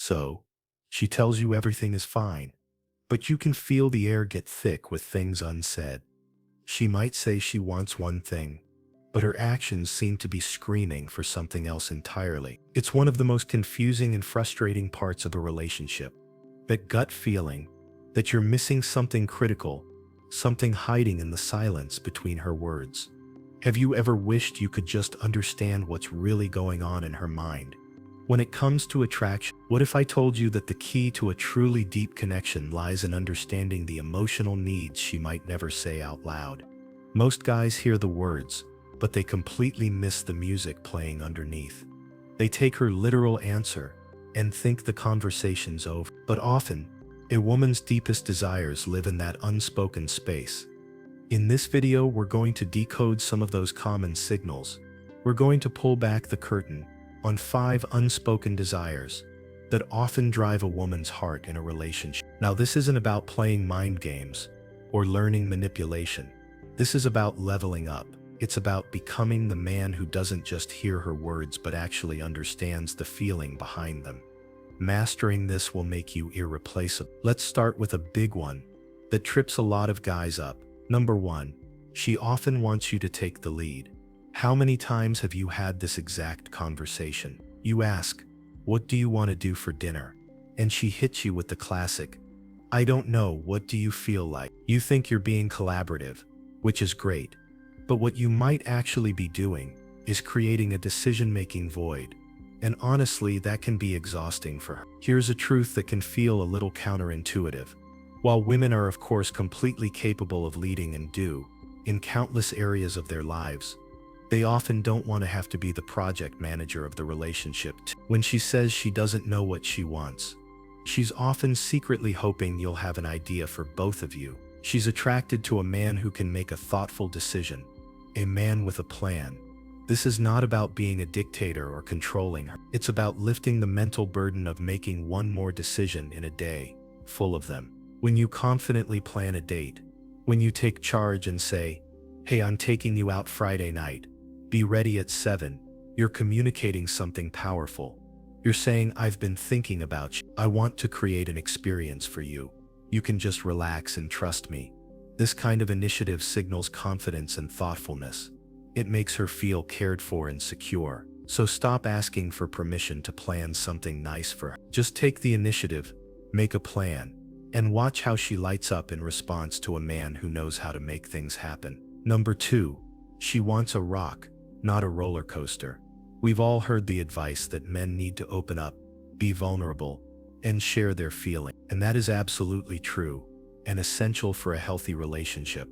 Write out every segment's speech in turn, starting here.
So, she tells you everything is fine, but you can feel the air get thick with things unsaid. She might say she wants one thing, but her actions seem to be screaming for something else entirely. It's one of the most confusing and frustrating parts of a relationship. That gut feeling that you're missing something critical, something hiding in the silence between her words. Have you ever wished you could just understand what's really going on in her mind? When it comes to attraction, what if I told you that the key to a truly deep connection lies in understanding the emotional needs she might never say out loud? Most guys hear the words, but they completely miss the music playing underneath. They take her literal answer and think the conversation's over. But often, a woman's deepest desires live in that unspoken space. In this video, we're going to decode some of those common signals. We're going to pull back the curtain on 5 unspoken desires that often drive a woman's heart in a relationship. Now, this isn't about playing mind games or learning manipulation. This is about leveling up. It's about becoming the man who doesn't just hear her words but actually understands the feeling behind them. Mastering this will make you irreplaceable. Let's start with a big one that trips a lot of guys up. Number 1, she often wants you to take the lead. How many times have you had this exact conversation? You ask, "What do you want to do for dinner?" And she hits you with the classic, "I don't know, what do you feel like?" You think you're being collaborative, which is great, but what you might actually be doing is creating a decision-making void. And honestly, that can be exhausting for her. Here's a truth that can feel a little counterintuitive. While women are of course completely capable of leading and do in countless areas of their lives, they often don't want to have to be the project manager of the relationship. When she says she doesn't know what she wants, she's often secretly hoping you'll have an idea for both of you. She's attracted to a man who can make a thoughtful decision, a man with a plan. This is not about being a dictator or controlling her. It's about lifting the mental burden of making one more decision in a day full of them. When you confidently plan a date, when you take charge and say, "Hey, I'm taking you out Friday night. Be ready at 7, you're communicating something powerful. You're saying, "I've been thinking about you. I want to create an experience for you. You can just relax and trust me." This kind of initiative signals confidence and thoughtfulness. It makes her feel cared for and secure. So stop asking for permission to plan something nice for her. Just take the initiative, make a plan, and watch how she lights up in response to a man who knows how to make things happen. Number 2, she wants a rock, not a roller coaster. We've all heard the advice that men need to open up, be vulnerable, and share their feelings. And that is absolutely true and essential for a healthy relationship.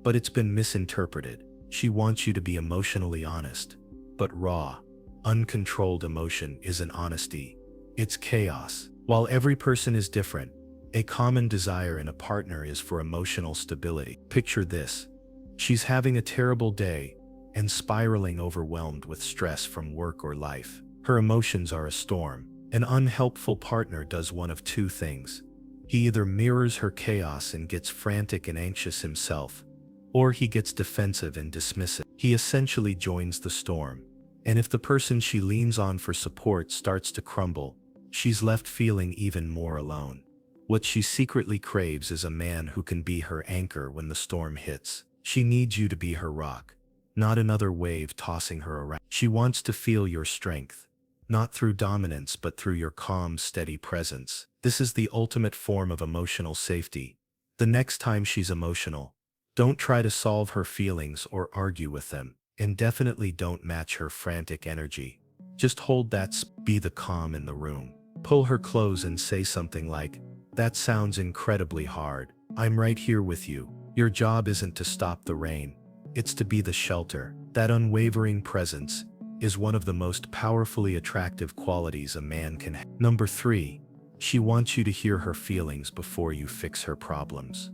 But it's been misinterpreted. She wants you to be emotionally honest. But raw, uncontrolled emotion isn't honesty. It's chaos. While every person is different, a common desire in a partner is for emotional stability. Picture this. She's having a terrible day and spiraling overwhelmed with stress from work or life. Her emotions are a storm. An unhelpful partner does one of 2 things. He either mirrors her chaos and gets frantic and anxious himself, or he gets defensive and dismissive. He essentially joins the storm. And if the person she leans on for support starts to crumble, she's left feeling even more alone. What she secretly craves is a man who can be her anchor when the storm hits. She needs you to be her rock, not another wave tossing her around. She wants to feel your strength, not through dominance but through your calm, steady presence. This is the ultimate form of emotional safety. The next time she's emotional, don't try to solve her feelings or argue with them, and definitely don't match her frantic energy. Just hold that, be the calm in the room. Pull her close and say something like, "That sounds incredibly hard. I'm right here with you. Your job isn't to stop the rain. It's to be the shelter." That unwavering presence is one of the most powerfully attractive qualities a man can have. Number 3, she wants you to hear her feelings before you fix her problems.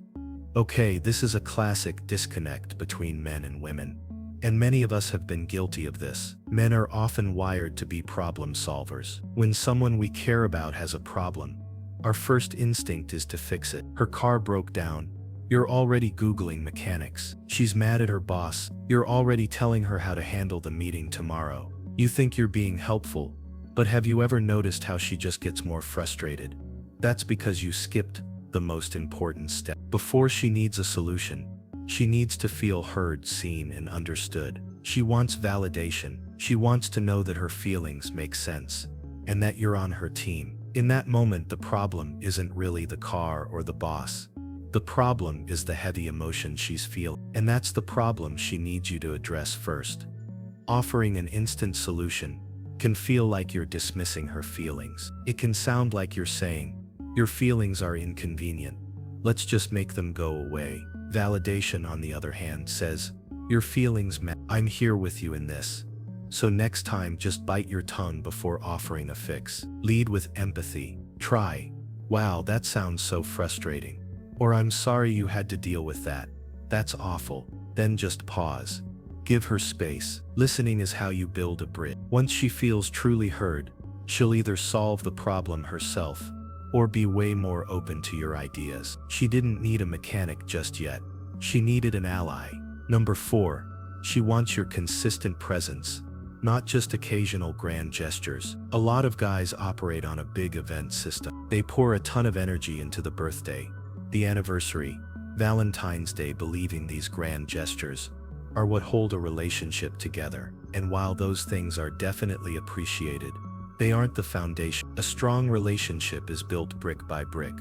Okay, this is a classic disconnect between men and women, and many of us have been guilty of this. Men are often wired to be problem solvers. When someone we care about has a problem, our first instinct is to fix it. Her car broke down. You're already Googling mechanics. She's mad at her boss. You're already telling her how to handle the meeting tomorrow. You think you're being helpful, But have you ever noticed how she just gets more frustrated? That's because you skipped the most important step. Before she needs a solution, she needs to feel heard, seen, and understood. She wants validation. She wants to know that her feelings make sense and that you're on her team. In that moment, the problem isn't really the car or the boss. The problem is the heavy emotion she's feeling. And that's the problem she needs you to address first. Offering an instant solution can feel like you're dismissing her feelings. It can sound like you're saying, "Your feelings are inconvenient. Let's just make them go away." Validation, on the other hand, says, "Your feelings matter. I'm here with you in this. So next time, just bite your tongue before offering a fix." Lead with empathy. Try, "Wow, that sounds so frustrating." Or, "I'm sorry you had to deal with that. That's awful." Then just pause. Give her space. Listening is how you build a bridge. Once she feels truly heard, she'll either solve the problem herself or be way more open to your ideas. She didn't need a mechanic just yet. She needed an ally. Number 4, she wants your consistent presence, not just occasional grand gestures. A lot of guys operate on a big event system. They pour a ton of energy into the birthday, the anniversary, Valentine's Day, believing these grand gestures are what hold a relationship together. And while those things are definitely appreciated, they aren't the foundation. A strong relationship is built brick by brick,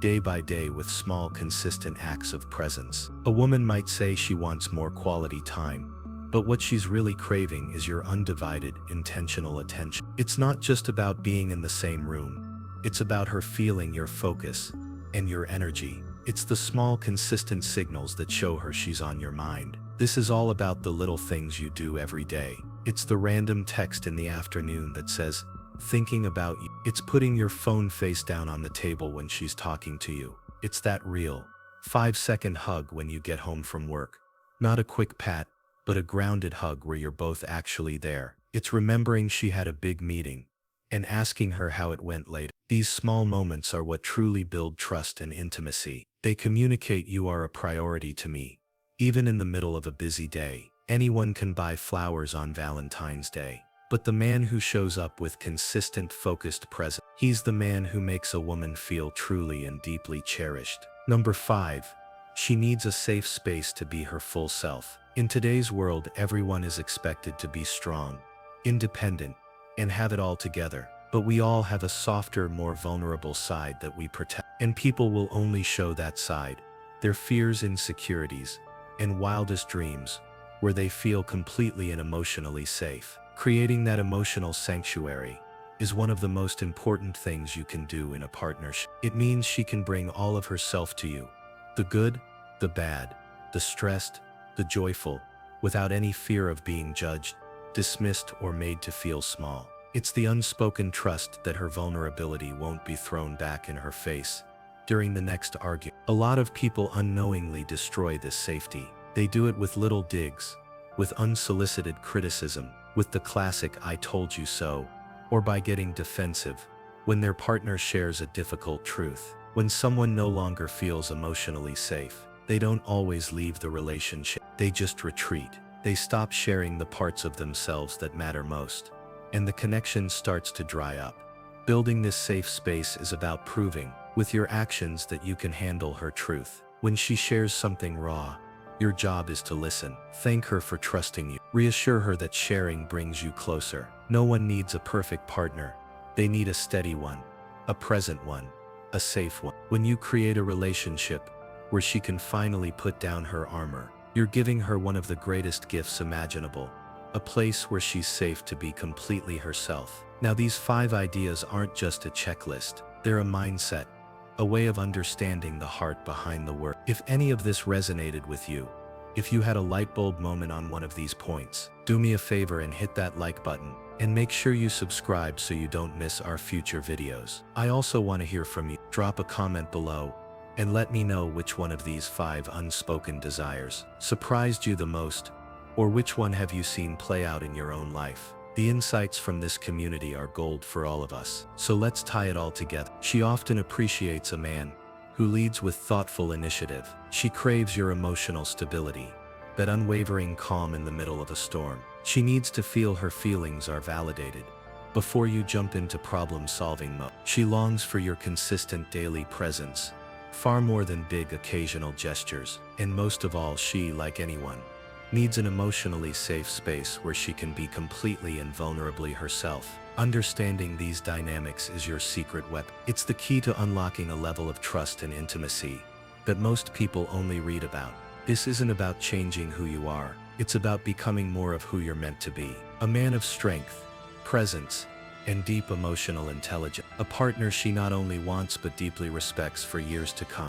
day by day, with small, consistent acts of presence. A woman might say she wants more quality time, but what she's really craving is your undivided, intentional attention. It's not just about being in the same room. It's about her feeling your focus and your energy. It's the small, consistent signals that show her she's on your mind. This is all about the little things you do every day. It's the random text in the afternoon that says, "Thinking about you." It's putting your phone face down on the table when she's talking to you. It's that real 5-second hug when you get home from work. Not a quick pat, but a grounded hug where you're both actually there. It's remembering she had a big meeting and asking her how it went later. These small moments are what truly build trust and intimacy. They communicate, "You are a priority to me." Even in the middle of a busy day, anyone can buy flowers on Valentine's Day. But the man who shows up with consistent, focused presence, he's the man who makes a woman feel truly and deeply cherished. Number 5, she needs a safe space to be her full self. In today's world, everyone is expected to be strong, independent, and have it all together. But we all have a softer, more vulnerable side that we protect. And people will only show that side, their fears, insecurities, and wildest dreams, where they feel completely and emotionally safe. Creating that emotional sanctuary is one of the most important things you can do in a partnership. It means she can bring all of herself to you, the good, the bad, the stressed, the joyful, without any fear of being judged, dismissed, or made to feel small. It's the unspoken trust that her vulnerability won't be thrown back in her face during the next argument. A lot of people unknowingly destroy this safety. They do it with little digs, with unsolicited criticism, with the classic "I told you so," or by getting defensive when their partner shares a difficult truth. When someone no longer feels emotionally safe, they don't always leave the relationship. They just retreat. They stop sharing the parts of themselves that matter most, and the connection starts to dry up. Building this safe space is about proving with your actions that you can handle her truth. When she shares something raw, your job is to listen. Thank her for trusting you. Reassure her that sharing brings you closer. No one needs a perfect partner. They need a steady one, a present one, a safe one. When you create a relationship where she can finally put down her armor, you're giving her one of the greatest gifts imaginable, a place where she's safe to be completely herself. Now, these 5 ideas aren't just a checklist. They're a mindset, a way of understanding the heart behind the work. If any of this resonated with you, if you had a light bulb moment on one of these points, do me a favor and hit that like button, and make sure you subscribe so you don't miss our future videos. I also want to hear from you. Drop a comment below and let me know which one of these 5 unspoken desires surprised you the most, or which one have you seen play out in your own life. The insights from this community are gold for all of us. So let's tie it all together. She often appreciates a man who leads with thoughtful initiative. She craves your emotional stability, that unwavering calm in the middle of a storm. She needs to feel her feelings are validated, before you jump into problem-solving mode. She longs for your consistent daily presence, far more than big occasional gestures. And most of all, she, like anyone, needs an emotionally safe space where she can be completely and vulnerably herself. Understanding these dynamics is your secret weapon. It's the key to unlocking a level of trust and intimacy that most people only read about. This isn't about changing who you are. It's about becoming more of who you're meant to be. A man of strength, presence, and deep emotional intelligence. A partner she not only wants but deeply respects for years to come.